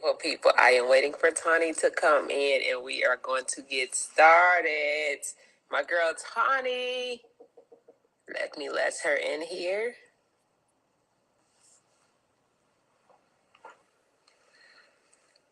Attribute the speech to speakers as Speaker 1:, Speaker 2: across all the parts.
Speaker 1: Beautiful people, I am waiting for Tawny to come in and we are going to get started. My girl Tawny, let me let her in here.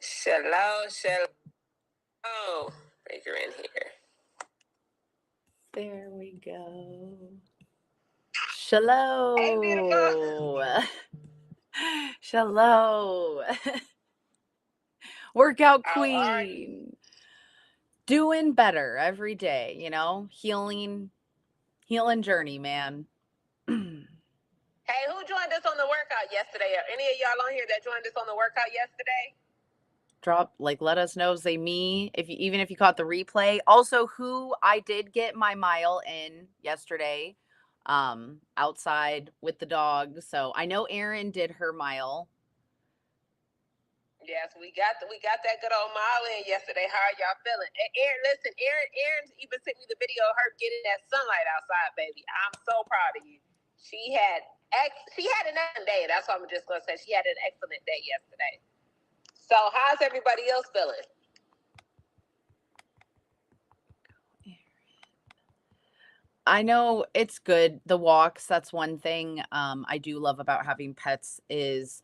Speaker 1: Shalom, shalom. Bring her in here.
Speaker 2: There we go. Shalom.
Speaker 1: Hey, beautiful.
Speaker 2: Shalom. Workout
Speaker 1: How are you?
Speaker 2: queen. Doing better every day, healing journey, man.
Speaker 1: Hey, who joined us on the workout yesterday? Are any of y'all on here that joined us on the workout yesterday?
Speaker 2: Let us know, say me, even if you caught the replay. Also, who I did get my mile in yesterday, outside with the dog. So I know Erin did her mile.
Speaker 1: Yes, we got that good old mile in yesterday. How are y'all feeling? And Erin even sent me the video of her getting that sunlight outside, baby. I'm so proud of you. She had an excellent day. That's what I'm just gonna say. She had an excellent day yesterday. So how's everybody else feeling?
Speaker 2: I know it's good. The walks, that's one thing I do love about having pets is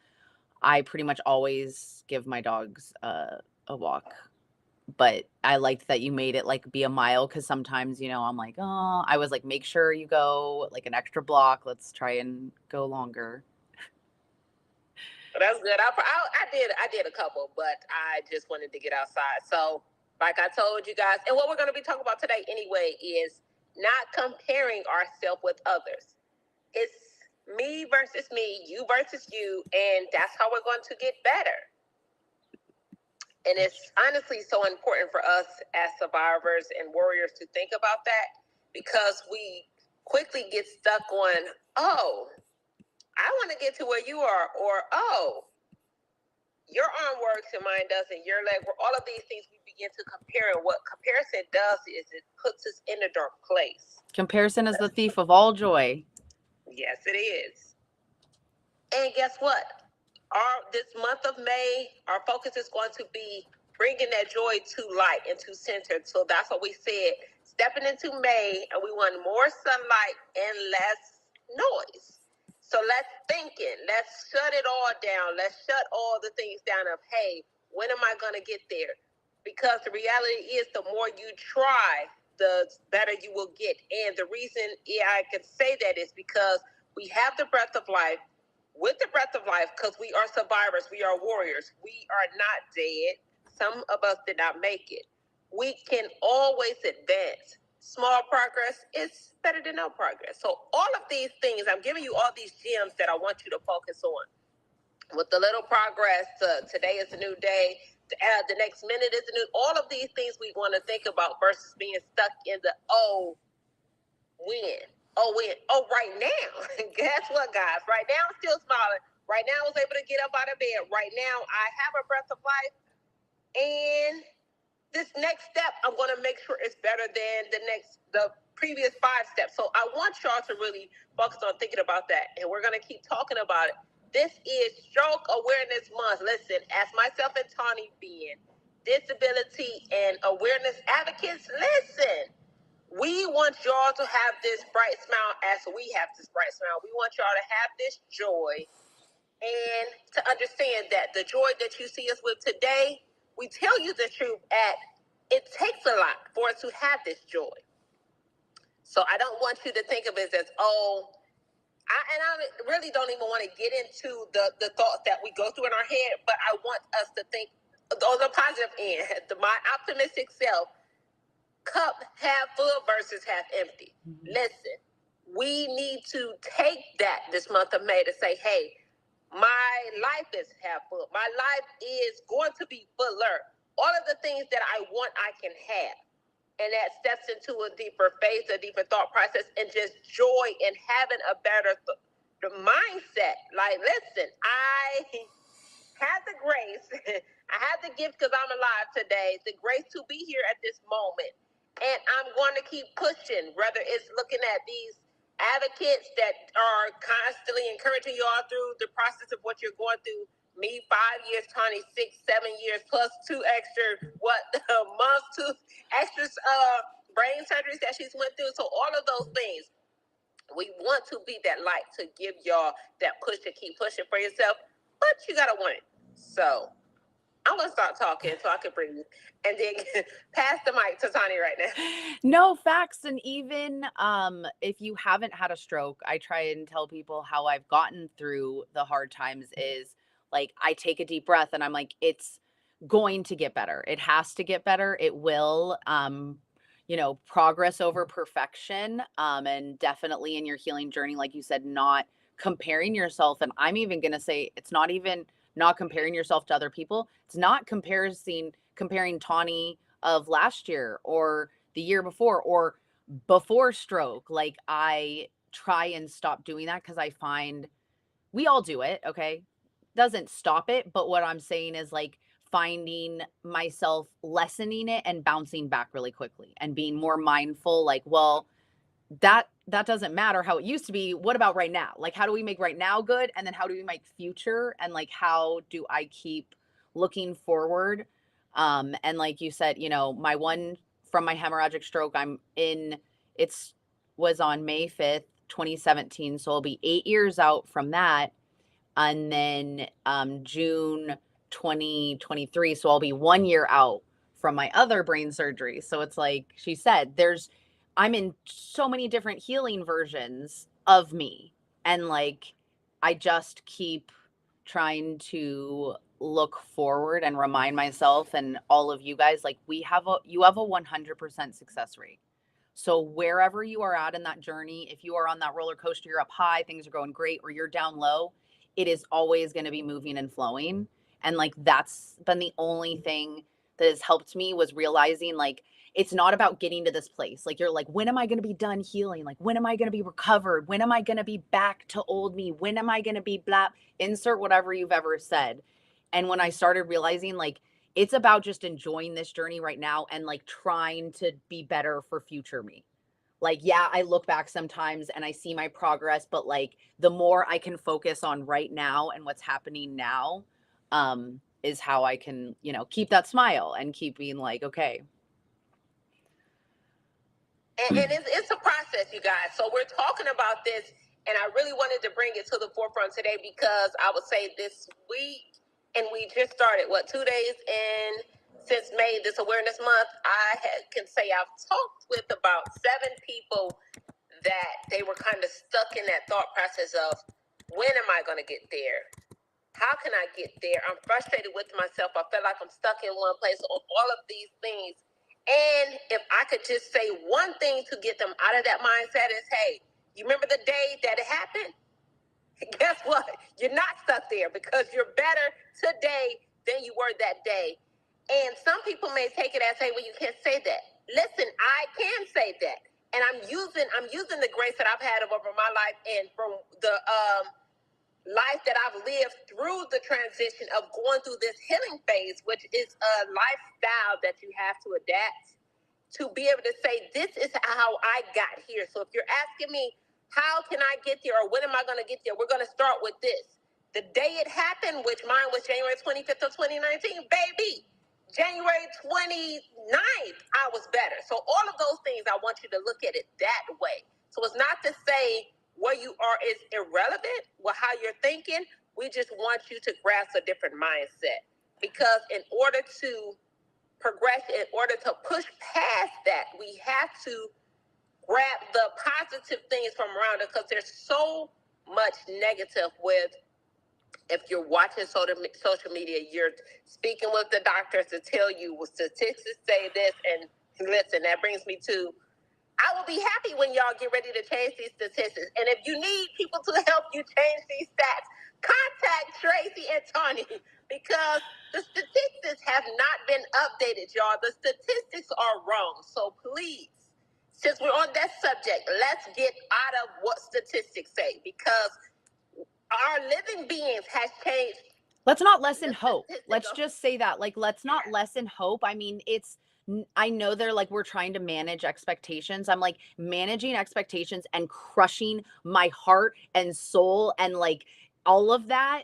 Speaker 2: I pretty much always give my dogs a walk. But I liked that you made it be a mile, because sometimes, I'm like, oh, I was like, make sure you go an extra block. Let's try and go longer.
Speaker 1: That's good. I did a couple, but I just wanted to get outside. So like I told you guys, and what we're going to be talking about today anyway is not comparing ourselves with others. It's me versus me, you versus you, and that's how we're going to get better. And it's honestly so important for us as survivors and warriors to think about that, because we quickly get stuck on, oh, I want to get to where you are, or oh, your arm works and mine doesn't, your leg, all of these things we begin to compare. And what comparison does is it puts us in a dark place.
Speaker 2: Comparison is the thief of all joy.
Speaker 1: Yes, it is. And guess what? This month of May, our focus is going to be bringing that joy to light and to center. So that's what we said. Stepping into May, and we want more sunlight and less noise. So let's shut it all down. Let's shut all the things down of, hey, when am I going to get there? Because the reality is the more you try, the better you will get. And the reason I can say that is because we have the breath of life. With the breath of life, because we are survivors, we are warriors, we are not dead. Some of us did not make it. We can always advance. Small progress is better than no progress. So all of these things, I'm giving you all these gems that I want you to focus on. With the little progress, today is a new day, the next minute is a new, all of these things we want to think about versus being stuck in the, when? Right now. Guess what, guys? Right now, I'm still smiling. Right now, I was able to get up out of bed. Right now, I have a breath of life. And this next step, I'm going to make sure it's better than the previous 5 steps. So I want y'all to really focus on thinking about that. And we're going to keep talking about it. This is Stroke Awareness Month. Listen, as myself and Tawny being disability and awareness advocates, listen. We want y'all to have this bright smile as we have this bright smile. We want y'all to have this joy and to understand that the joy that you see us with today, we tell you the truth it takes a lot for us to have this joy. So I don't want you to think of it as, I really don't even want to get into the thoughts that we go through in our head, but I want us to think on the positive end, my optimistic self, cup half full versus half empty. Mm-hmm. Listen, we need to take that this month of May to say, hey, my life is half full. My life is going to be fuller. All of the things that I want, I can have. And that steps into a deeper faith, a deeper thought process, and just joy in having a better mindset. Like, listen, I have the grace. I have the gift because I'm alive today, the grace to be here at this moment. And I'm going to keep pushing, whether it's looking at these advocates that are constantly encouraging you all through the process of what you're going through, Me 5 years, Tony 6, 7 years, plus 2 extra months, 2 extra brain surgeries that she's went through. So all of those things, we want to be that light to give y'all that push to keep pushing for yourself, but you gotta want it. So I'm gonna start talking so I can breathe, and then pass the mic to Tani right now.
Speaker 2: No, facts. And even if you haven't had a stroke, I try and tell people how I've gotten through the hard times is like I take a deep breath and I'm like, it's going to get better. It has to get better. It will. Progress over perfection. And definitely in your healing journey, like you said, not comparing yourself. And I'm even gonna say it's not even not comparing yourself to other people. It's not comparing Tawny of last year or the year before or before stroke. Like I try and stop doing that because I find we all do it, okay? Doesn't stop it, but what I'm saying is like finding myself lessening it and bouncing back really quickly and being more mindful like, well, that doesn't matter how it used to be. What about right now? Like how do we make right now good and then how do we make future and like how do I keep looking forward? And like you said, my one from my hemorrhagic stroke, it's was on May 5th, 2017. So I'll be 8 years out from that. And then June 2023. So I'll be 1 year out from my other brain surgery. So it's like she said, I'm in so many different healing versions of me. And like, I just keep trying to look forward and remind myself and all of you guys, like you have a 100% success rate. So wherever you are at in that journey, if you are on that roller coaster, you're up high, things are going great, or you're down low, it is always going to be moving and flowing. And like, that's been the only thing that has helped me was realizing like, it's not about getting to this place. Like you're like, when am I going to be done healing? Like, when am I going to be recovered? When am I going to be back to old me? When am I going to be blah, insert whatever you've ever said. And when I started realizing like, it's about just enjoying this journey right now and like trying to be better for future me. Like, yeah, I look back sometimes and I see my progress, but like the more I can focus on right now and what's happening now, is how I can, keep that smile and keep being like, okay,
Speaker 1: And it's a process, you guys. So we're talking about this, and I really wanted to bring it to the forefront today because I would say this week, and we just started, 2 days in since May, this awareness month, can say I've talked with about 7 people that they were kind of stuck in that thought process of, when am I going to get there? How can I get there? I'm frustrated with myself. I feel like I'm stuck in one place. All of these things. And if I could just say one thing to get them out of that mindset is, hey, you remember the day that it happened? Guess what? You're not stuck there because you're better today than you were that day. And some people may take it as, hey, well, you can't say that. Listen, I can say that. And I'm using the grace that I've had over my life and from the life that I've lived through the transition of going through this healing phase, which is a lifestyle that you have to adapt to be able to say, this is how I got here. So if you're asking me, how can I get there or when am I going to get there? We're going to start with this. The day it happened, which mine was January 25th of 2019, baby, January 29th, I was better. So all of those things, I want you to look at it that way. So it's not to say where you are is irrelevant with how you're thinking. We just want you to grasp a different mindset because in order to progress, in order to push past that, we have to grab the positive things from around us because there's so much negative with, if you're watching social media, you're speaking with the doctors to tell you statistics say this, and listen, that brings me to, I will be happy when y'all get ready to change these statistics. And if you need people to help you change these stats, contact Tracey and Tony because the statistics have not been updated, y'all. The statistics are wrong. So please, since we're on that subject, let's get out of what statistics say because our living beings has changed.
Speaker 2: Let's not lessen hope. Let's just say that. Like, let's not lessen hope. I mean, I know they're like, we're trying to manage expectations. I'm like, managing expectations and crushing my heart and soul and like all of that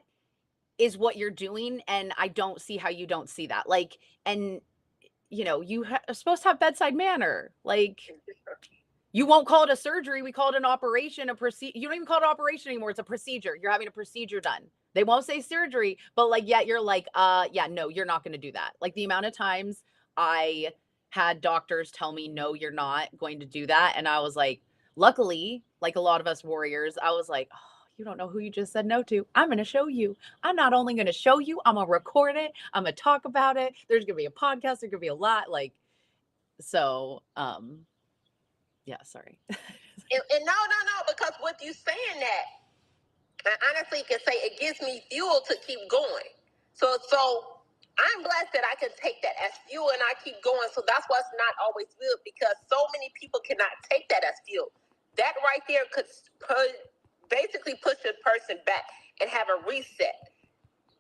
Speaker 2: is what you're doing, and I don't see how you don't see that. Like, and you are supposed to have bedside manner. Like, you won't call it a surgery. We call it an operation, a procedure. You don't even call it an operation anymore. It's a procedure. You're having a procedure done. They won't say surgery, but like, yet you're like, yeah, no, you're not going to do that. Like, the amount of times I had doctors tell me, no, you're not going to do that. And I was like, luckily, like a lot of us warriors, I was like, oh, you don't know who you just said no to. I'm going to show you. I'm not only going to show you, I'm going to record it. I'm going to talk about it. There's going to be a podcast. There's going to be a lot. Like, so, yeah, sorry.
Speaker 1: And no, because with you saying that, I honestly can say it gives me fuel to keep going. So I'm blessed that I can take that as fuel and I keep going. So that's what's not always good, because so many people cannot take that as fuel. That right there could basically push a person back and have a reset.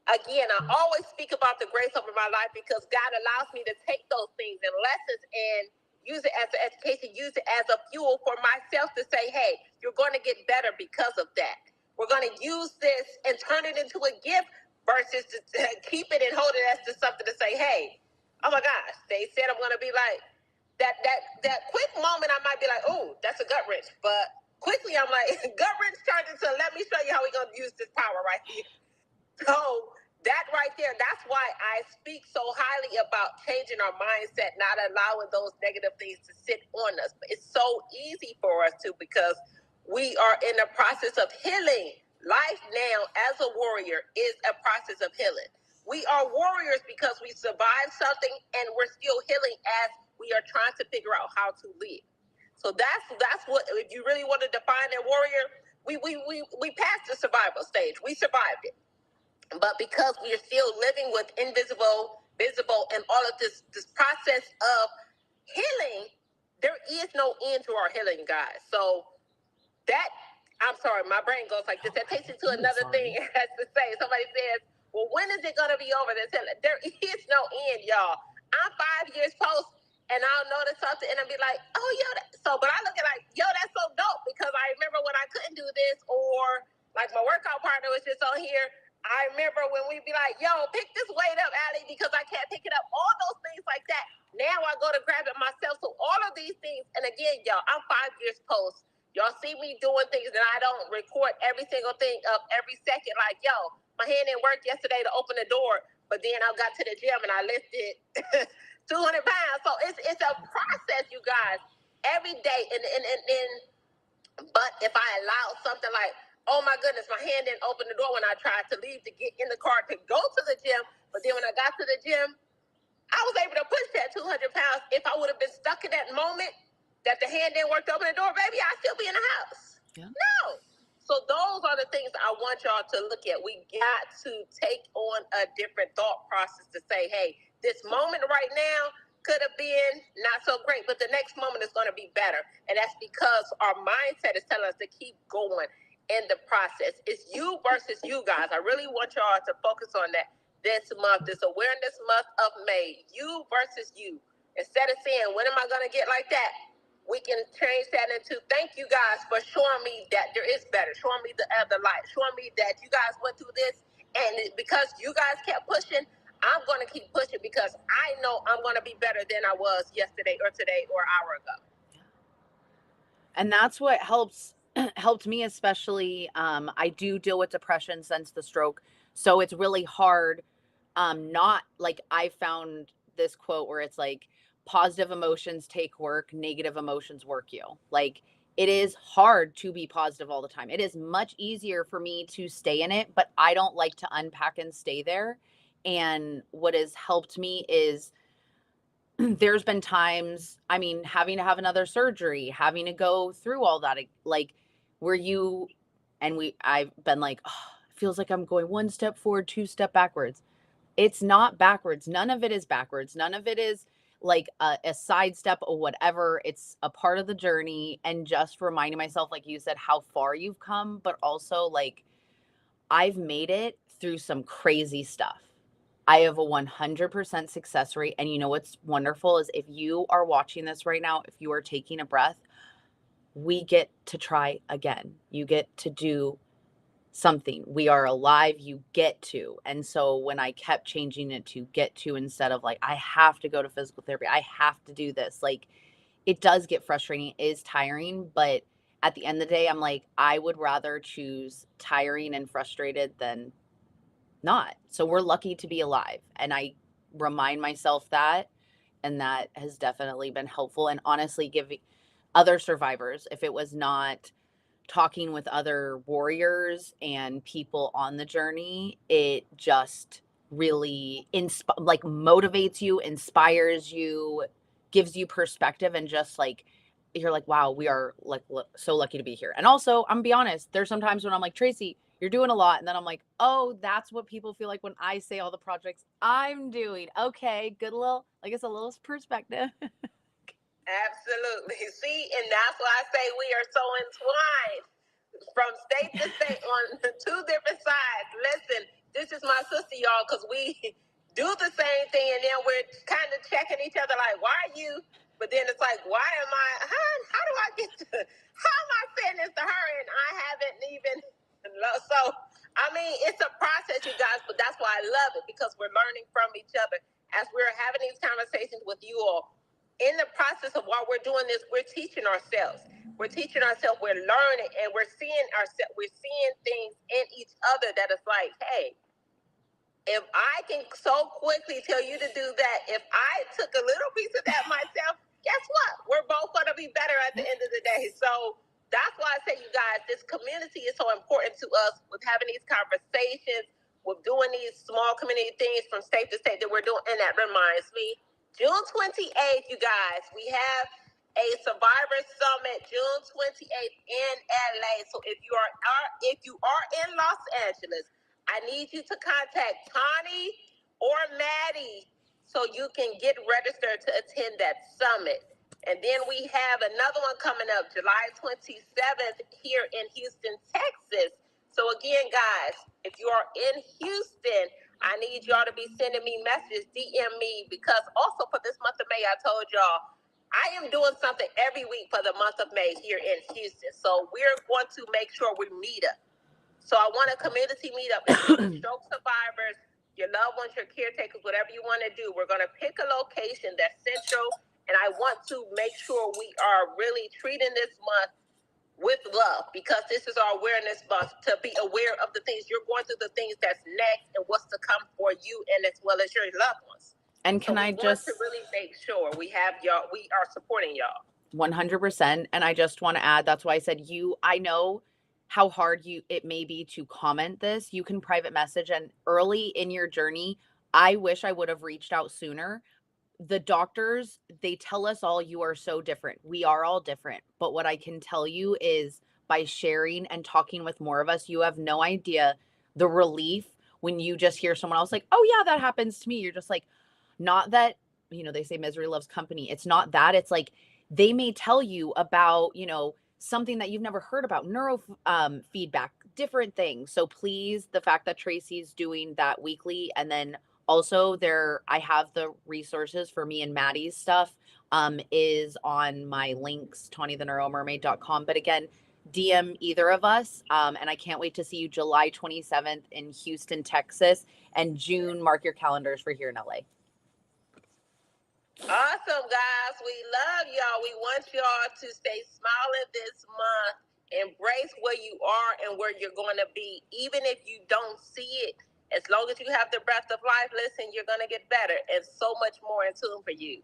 Speaker 1: Again, I always speak about the grace over my life, because God allows me to take those things and lessons and use it as an education, use it as a fuel for myself to say, hey, you're going to get better because of that. We're going to use this and turn it into a gift versus to keep it and hold it as to something to say, hey, oh my gosh, they said I'm going to be like, that quick moment I might be like, oh, that's a gut wrench. But quickly I'm like, gut wrench turned into, let me show you how we're going to use this power right here. So that right there, that's why I speak so highly about changing our mindset, not allowing those negative things to sit on us. But it's so easy for us to, because we are in the process of healing. Life now as a warrior is a process of healing. We are warriors because we survived something and we're still healing as we are trying to figure out how to live. So that's what, if you really want to define a warrior, we passed the survival stage. We survived it. But because we are still living with invisible, visible, and all of this process of healing, there is no end to our healing, guys. So that, I'm sorry, my brain goes like this. That takes me to another thing it has to say. Somebody says, well, when is it going to be over? There is no end, y'all. I'm 5 years post, and I'll notice something, and I'll be like, oh, yo, but I look at like, yo, that's so dope, because I remember when I couldn't do this, or like my workout partner was just on here. I remember when we'd be like, yo, pick this weight up, Allie, because I can't pick it up. All those things like that. Now I go to grab it myself. So all of these things, and again, y'all, I'm 5 years post. Y'all see me doing things, and I don't record every single thing of every second. Like, yo, my hand didn't work yesterday to open the door, but then I got to the gym and I lifted 200 pounds. So it's a process, you guys, every day. But if I allow something like, oh my goodness, my hand didn't open the door when I tried to leave to get in the car to go to the gym, but then when I got to the gym, I was able to push that 200 pounds. If I would have been stuck in that moment that the hand didn't work to open the door, baby, I'd still be in the house. Yeah. No. So those are the things I want y'all to look at. We got to take on a different thought process to say, hey, this moment right now could have been not so great, but the next moment is going to be better. And that's because our mindset is telling us to keep going in the process. It's you versus you, guys. I really want y'all to focus on that this month, this awareness month of May. You versus you. Instead of saying, when am I going to get like that? We can change that into, thank you guys for showing me that there is better, showing me the other light, showing me that you guys went through this, and because you guys kept pushing, I'm going to keep pushing, because I know I'm going to be better than I was yesterday or today or an hour ago.
Speaker 2: And that's what helped me, especially. I do deal with depression since the stroke, so it's really hard. Not like, I found this quote where it's like, positive emotions take work, negative emotions work you. Like, it is hard to be positive all the time. It is much easier for me to stay in it, but I don't like to unpack and stay there. And what has helped me is there's been times, I mean, having to have another surgery, having to go through all that, like, where you and I've been like, oh, it feels like I'm going one step forward, two step backwards. It's not backwards. None of it is backwards. None of it is like a sidestep or whatever. It's a part of the journey. And just reminding myself, like you said, how far you've come, but also like, I've made it through some crazy stuff. I have a 100% success rate. And you know what's wonderful is, if you are watching this right now, if you are taking a breath, we get to try again. You get to do something. We are alive, you get to. And so when I kept changing it to get to instead of like, I have to go to physical therapy, I have to do this, like, it does get frustrating, it is tiring, but at the end of the day, I'm like, I would rather choose tiring and frustrated than not. So we're lucky to be alive. And I remind myself that, and that has definitely been helpful. And honestly, giving other survivors, if it was not talking with other warriors and people on the journey, it just really like motivates you, inspires you, gives you perspective, and just like you're like, wow, we are like so lucky to be here. And also, I'm gonna be honest, there's sometimes when I'm like, Tracey, you're doing a lot, and then I'm like, oh, that's what people feel like when I say all the projects I'm doing. Okay, good, little, I guess, a little perspective.
Speaker 1: Absolutely. See, and that's why I say we are so entwined from state to state on two different sides. Listen, this is my sister, y'all, because we do the same thing, and then we're kind of checking each other like, why are you? But then it's like, why am I, how do I get to, how am I saying this to her and I haven't even, so, I mean, it's a process, you guys, but that's why I love it, because we're learning from each other as we're having these conversations with you all. In the process of while we're doing this, we're teaching ourselves. We're teaching ourselves, we're learning, and we're seeing ourselves, we're seeing things in each other that is like, hey, if I can so quickly tell you to do that, if I took a little piece of that myself, guess what? We're both going to be better at the end of the day. So that's why I say, you guys, this community is so important to us with having these conversations, with doing these small community things from state to state that we're doing. And that reminds me, June 28th, you guys, we have a Survivor Summit, June 28th in LA. So if you are in Los Angeles, I need you to contact Tani or Maddie so you can get registered to attend that summit. And then we have another one coming up July 27th here in Houston, Texas. So again, guys, if you are in Houston, I need y'all to be sending me messages, DM me, because also for this month of May, I told y'all, I am doing something every week for the month of May here in Houston. So we're going to make sure we meet up. So I want a community meetup. Stroke survivors, your loved ones, your caretakers, whatever you want to do. We're going to pick a location that's central, and I want to make sure we are really treating this month with love, because this is our awareness month, to be aware of the things you're going through, the things that's next, and what's to come for you, and as well as your loved ones.
Speaker 2: And can I just
Speaker 1: want to really make sure we have y'all, we are supporting y'all
Speaker 2: 100%. And I just want to add, that's why I said, I know how hard it may be to comment this. You can private message, and early in your journey, I wish I would have reached out sooner. The doctors, they tell us all, you are so different. We are all different. But what I can tell you is, by sharing and talking with more of us, you have no idea the relief when you just hear someone else like, oh yeah, that happens to me. You're just like, not that, they say misery loves company. It's not that. It's like, they may tell you about, something that you've never heard about, neuro feedback, different things. So please, the fact that Tracey's doing that weekly, and then also I have the resources for me and Maddie's stuff, is on my links, TawnyTheNeuroMermaid.com. But again, DM either of us. And I can't wait to see you July 27th in Houston, Texas, and June, mark your calendars for here in LA.
Speaker 1: Awesome, guys. We love y'all. We want y'all to stay smiling this month. Embrace where you are and where you're going to be. Even if you don't see it, as long as you have the breath of life, listen, you're going to get better and so much more in tune for you.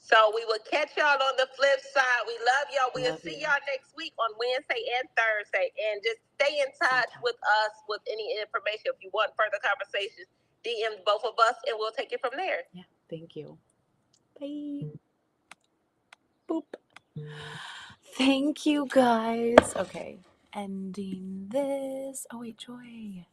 Speaker 1: So we will catch y'all on the flip side. We love y'all. We'll see y'all next week on Wednesday and Thursday. And just stay in touch with us with any information. If you want further conversations, DM both of us and we'll take it from there.
Speaker 2: Yeah, thank you. Bye. Boop. Thank you, guys. Okay, ending this. Oh, wait, Joy.